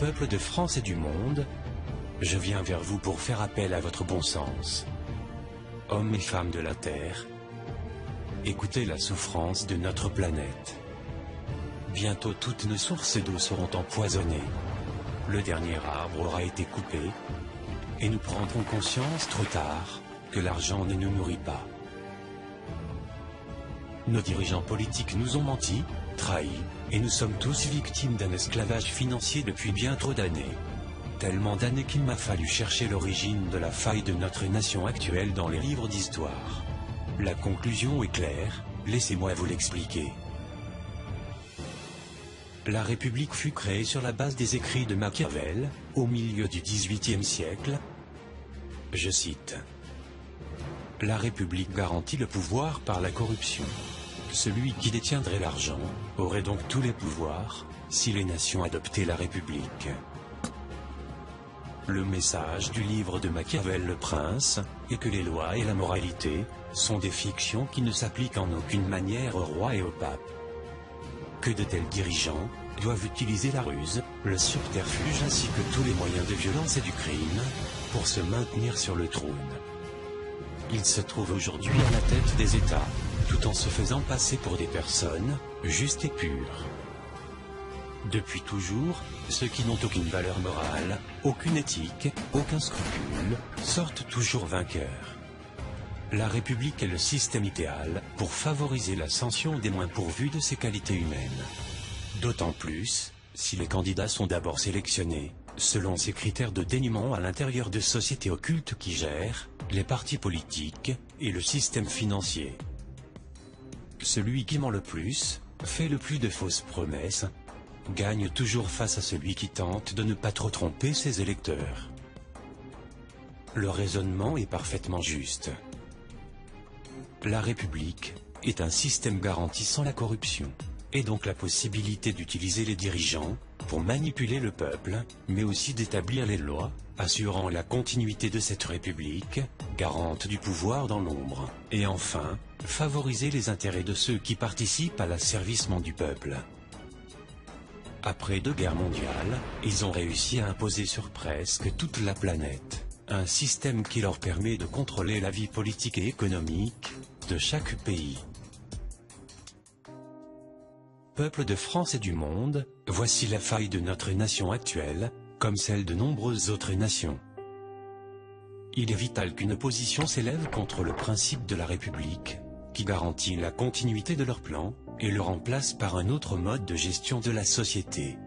Peuple de France et du monde, je viens vers vous pour faire appel à votre bon sens. Hommes et femmes de la Terre, écoutez la souffrance de notre planète. Bientôt toutes nos sources d'eau seront empoisonnées. Le dernier arbre aura été coupé, et nous prendrons conscience trop tard que l'argent ne nous nourrit pas. Nos dirigeants politiques nous ont menti, trahis, et nous sommes tous victimes d'un esclavage financier depuis bien trop d'années. Tellement d'années qu'il m'a fallu chercher l'origine de la faille de notre nation actuelle dans les livres d'histoire. La conclusion est claire, laissez-moi vous l'expliquer. La République fut créée sur la base des écrits de Machiavel, au milieu du XVIIIe siècle. Je cite. La République garantit le pouvoir par la corruption. Celui qui détiendrait l'argent aurait donc tous les pouvoirs, si les nations adoptaient la République. Le message du livre de Machiavel le Prince est que les lois et la moralité sont des fictions qui ne s'appliquent en aucune manière au roi et au pape. Que de tels dirigeants doivent utiliser la ruse, le subterfuge ainsi que tous les moyens de violence et du crime pour se maintenir sur le trône. Ils se trouvent aujourd'hui à la tête des États, tout en se faisant passer pour des personnes justes et pures. Depuis toujours, ceux qui n'ont aucune valeur morale, aucune éthique, aucun scrupule, sortent toujours vainqueurs. La République est le système idéal pour favoriser l'ascension des moins pourvus de ses qualités humaines. D'autant plus, si les candidats sont d'abord sélectionnés, selon ces critères de dénuement à l'intérieur de sociétés occultes qui gèrent les partis politiques et le système financier. Celui qui ment le plus, fait le plus de fausses promesses, gagne toujours face à celui qui tente de ne pas trop tromper ses électeurs. Le raisonnement est parfaitement juste. La République est un système garantissant la corruption, et donc la possibilité d'utiliser les dirigeants pour manipuler le peuple, mais aussi d'établir les lois, assurant la continuité de cette République, garante du pouvoir dans l'ombre, et enfin, favoriser les intérêts de ceux qui participent à l'asservissement du peuple. Après 2 guerres mondiales, ils ont réussi à imposer sur presque toute la planète un système qui leur permet de contrôler la vie politique et économique de chaque pays. Peuple de France et du monde, voici la faille de notre nation actuelle, comme celle de nombreuses autres nations. Il est vital qu'une opposition s'élève contre le principe de la République, qui garantit la continuité de leur plan, et le remplace par un autre mode de gestion de la société.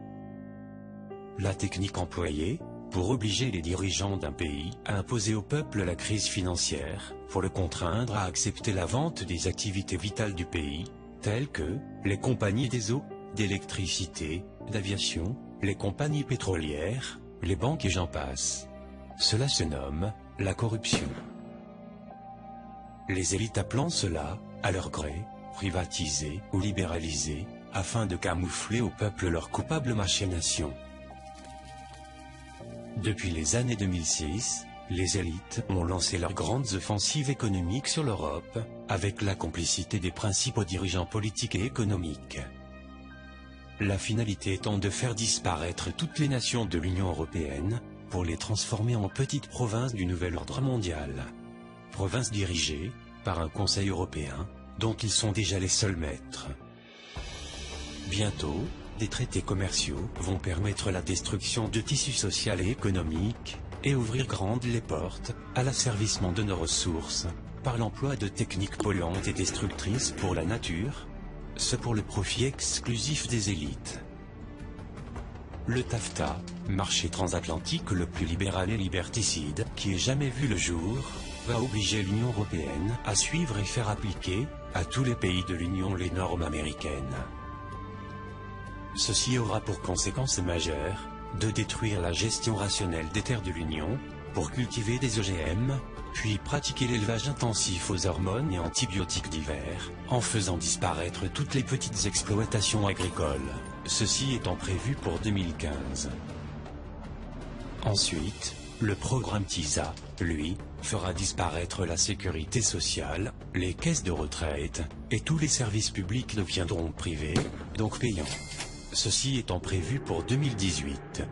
La technique employée, pour obliger les dirigeants d'un pays à imposer au peuple la crise financière, pour le contraindre à accepter la vente des activités vitales du pays, telles que les compagnies des eaux, d'électricité, d'aviation, les compagnies pétrolières, les banques et j'en passe. Cela se nomme la corruption. Les élites appelant cela, à leur gré, privatiser ou libéraliser, afin de camoufler au peuple leurs coupables machinations. Depuis les années 2006, les élites ont lancé leurs grandes offensives économiques sur l'Europe, avec la complicité des principaux dirigeants politiques et économiques. La finalité étant de faire disparaître toutes les nations de l'Union européenne, pour les transformer en petites provinces du nouvel ordre mondial. Provinces dirigées par un Conseil européen, dont ils sont déjà les seuls maîtres. Bientôt, des traités commerciaux vont permettre la destruction de tissus sociaux et économiques, et ouvrir grandes les portes à l'asservissement de nos ressources, par l'emploi de techniques polluantes et destructrices pour la nature, ce pour le profit exclusif des élites. Le TAFTA, marché transatlantique le plus libéral et liberticide qui ait jamais vu le jour, va obliger l'Union européenne à suivre et faire appliquer à tous les pays de l'Union les normes américaines. Ceci aura pour conséquence majeure de détruire la gestion rationnelle des terres de l'Union pour cultiver des OGM, puis pratiquer l'élevage intensif aux hormones et antibiotiques divers, en faisant disparaître toutes les petites exploitations agricoles, ceci étant prévu pour 2015. Ensuite, le programme TISA, lui, fera disparaître la sécurité sociale, les caisses de retraite, et tous les services publics deviendront privés, donc payants. Ceci étant prévu pour 2018.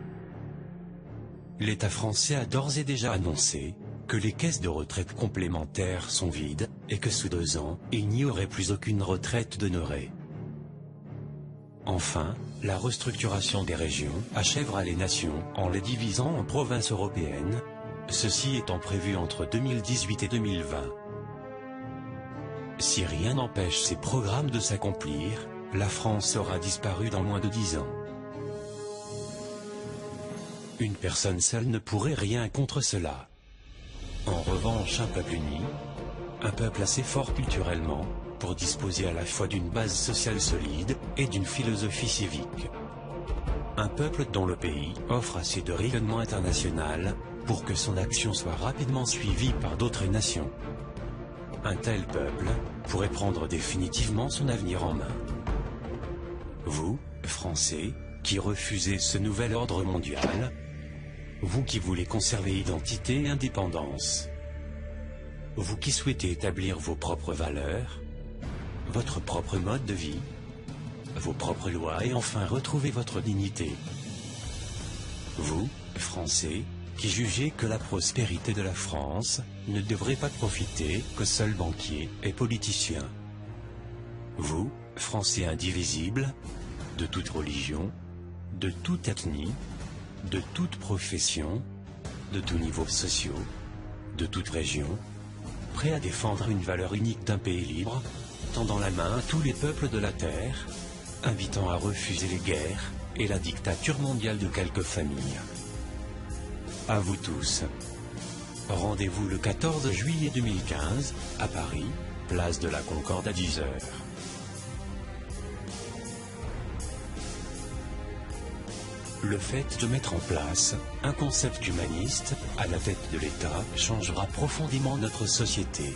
l'État français a d'ores et déjà annoncé que les caisses de retraite complémentaires sont vides, et que sous 2 ans, il n'y aurait plus aucune retraite d'honoré. Enfin, la restructuration des régions achèvera les nations en les divisant en provinces européennes, ceci étant prévu entre 2018 et 2020. Si rien n'empêche ces programmes de s'accomplir, la France aura disparu dans moins de 10 ans. Une personne seule ne pourrait rien contre cela. En revanche, un peuple uni, un peuple assez fort culturellement, pour disposer à la fois d'une base sociale solide et d'une philosophie civique. Un peuple dont le pays offre assez de rayonnement international pour que son action soit rapidement suivie par d'autres nations. Un tel peuple pourrait prendre définitivement son avenir en main. Vous, Français, qui refusez ce nouvel ordre mondial, vous qui voulez conserver identité et indépendance, vous qui souhaitez établir vos propres valeurs, votre propre mode de vie, vos propres lois et enfin retrouver votre dignité. Vous, Français, qui jugez que la prospérité de la France ne devrait pas profiter qu'aux seuls banquiers et politiciens. Vous, Français indivisibles, de toute religion, de toute ethnie, de toute profession, de tous niveaux sociaux, de toute région, prêts à défendre une valeur unique d'un pays libre, tendant la main à tous les peuples de la terre, invitant à refuser les guerres et la dictature mondiale de quelques familles. À vous tous. Rendez-vous le 14 juillet 2015, à Paris, place de la Concorde à 10 h. Le fait de mettre en place un concept humaniste à la tête de l'État changera profondément notre société.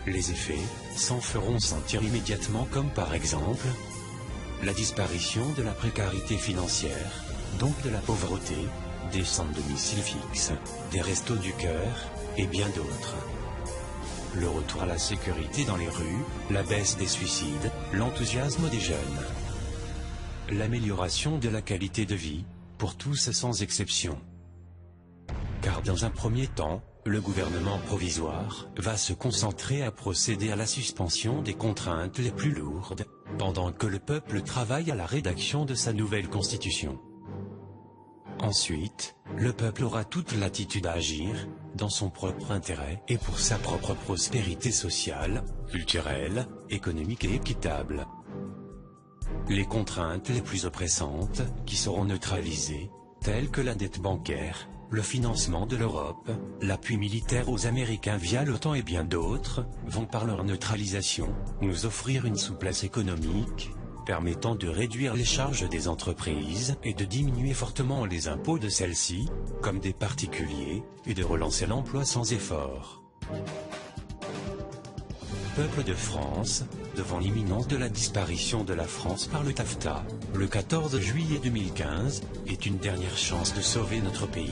Les effets s'en feront sentir immédiatement, comme par exemple la disparition de la précarité financière, donc de la pauvreté, des centres de domicile fixe, des restos du cœur, et bien d'autres. Le retour à la sécurité dans les rues, la baisse des suicides, l'enthousiasme des jeunes. L'amélioration de la qualité de vie, pour tous sans exception. Car dans un premier temps, le gouvernement provisoire va se concentrer à procéder à la suspension des contraintes les plus lourdes, pendant que le peuple travaille à la rédaction de sa nouvelle constitution. Ensuite, le peuple aura toute latitude à agir, dans son propre intérêt et pour sa propre prospérité sociale, culturelle, économique et équitable. Les contraintes les plus oppressantes, qui seront neutralisées, telles que la dette bancaire, le financement de l'Europe, l'appui militaire aux Américains via l'OTAN et bien d'autres, vont par leur neutralisation, nous offrir une souplesse économique, permettant de réduire les charges des entreprises et de diminuer fortement les impôts de celles-ci, comme des particuliers, et de relancer l'emploi sans effort. Peuple de France, devant l'imminence de la disparition de la France par le TAFTA, le 14 juillet 2015, est une dernière chance de sauver notre pays.